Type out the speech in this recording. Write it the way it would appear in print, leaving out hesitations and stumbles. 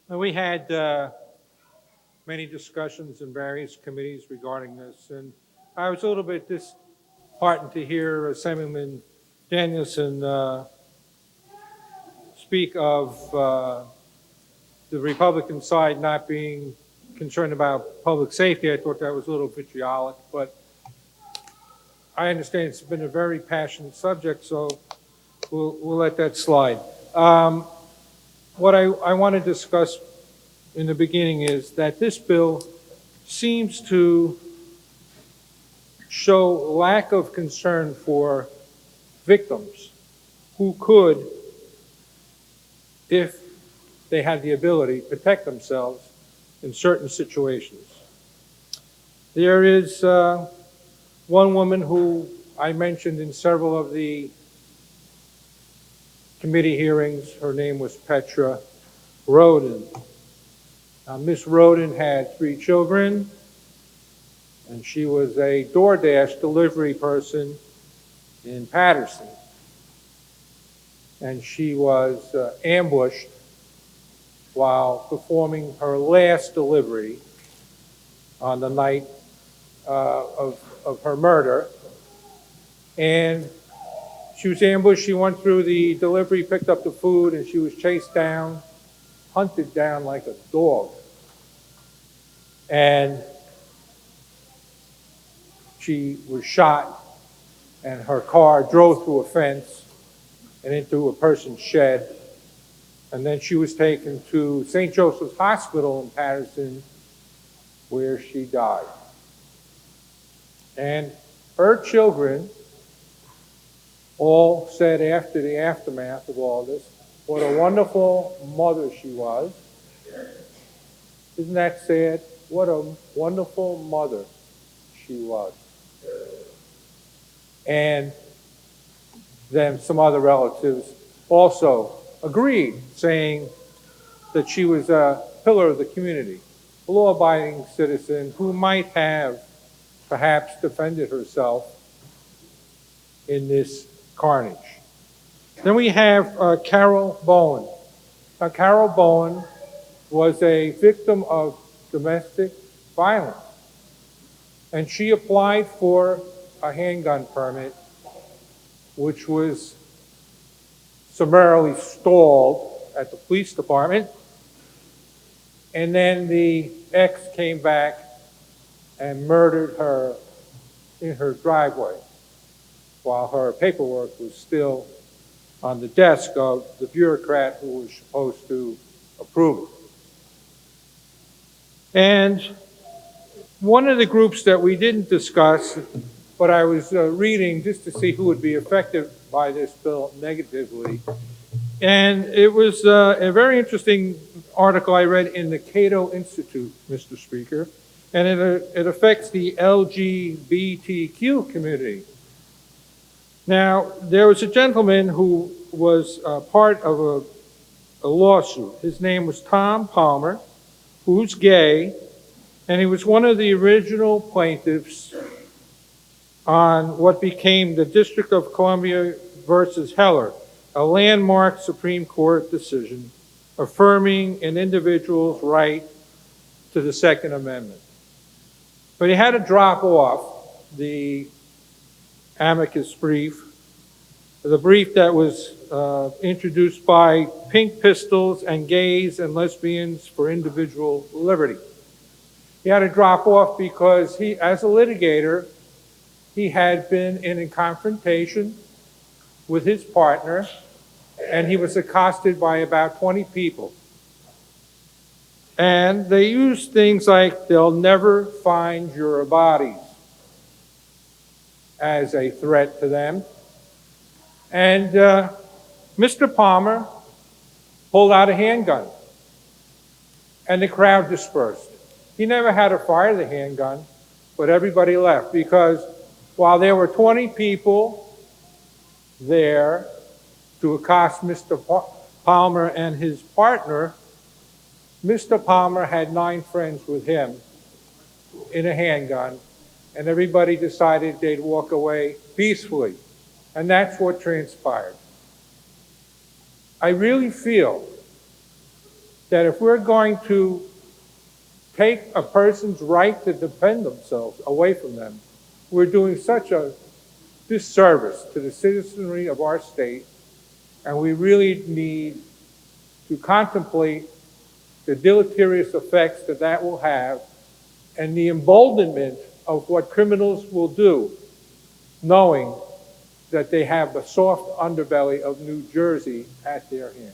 We had many discussions in various committees regarding this, and I was a little bit disheartened to hear Assemblyman Danielson speak of the Republican side not being concerned about public safety. I thought that was a little vitriolic, but I understand it's been a very passionate subject, so we'll let that slide. What I want to discuss in the beginning is that this bill seems to show lack of concern for victims who could, if they had the ability, protect themselves in certain situations. There is one woman who I mentioned in several of the committee hearings. Her name was Petra Roden. Miss Roden had 3 children, and she was a DoorDash delivery person in Patterson. And she was ambushed while performing her last delivery on the night of her murder. And she was ambushed. She went through the delivery, picked up the food, and she was chased down, hunted down like a dog. And she was shot, and her car drove through a fence and into a person's shed. And then she was taken to St. Joseph's Hospital in Patterson, where she died. And her children all said after the aftermath of all this, what a wonderful mother she was. Isn't that sad? What a wonderful mother she was. And then some other relatives also agreed, saying that she was a pillar of the community, a law-abiding citizen who might have perhaps defended herself in this carnage. Then we have Carol Bowen. Now, Carol Bowen was a victim of domestic violence, and she applied for a handgun permit, which was summarily stalled at the police department. And then the ex came back and murdered her in her driveway while her paperwork was still on the desk of the bureaucrat who was supposed to approve it. And one of the groups that we didn't discuss, but I was reading just to see who would be affected by this bill negatively, and it was a very interesting article I read in the Cato Institute, Mr. Speaker, and it affects the LGBTQ community. Now, there was a gentleman who was part of a lawsuit. His name was Tom Palmer, who's gay, and he was one of the original plaintiffs on what became the District of Columbia versus Heller, a landmark Supreme Court decision affirming an individual's right to the Second Amendment. But he had to drop off the amicus brief, the brief that was introduced by Pink Pistols and Gays and Lesbians for Individual Liberty. He had to drop off because he, as a litigator, he had been in a confrontation with his partner, and he was accosted by about 20 people. And they used things like, "they'll never find your bodies," as a threat to them. And Mr. Palmer pulled out a handgun, and the crowd dispersed. He never had to fire the handgun, but everybody left, because while there were 20 people there to accost Mr. Palmer and his partner, Mr. Palmer had 9 friends with him in a handgun, and everybody decided they'd walk away peacefully. And that's what transpired. I really feel that if we're going to take a person's right to defend themselves away from them, we're doing such a disservice to the citizenry of our state, and we really need to contemplate the deleterious effects that that will have and the emboldenment of what criminals will do, knowing that they have the soft underbelly of New Jersey at their hand.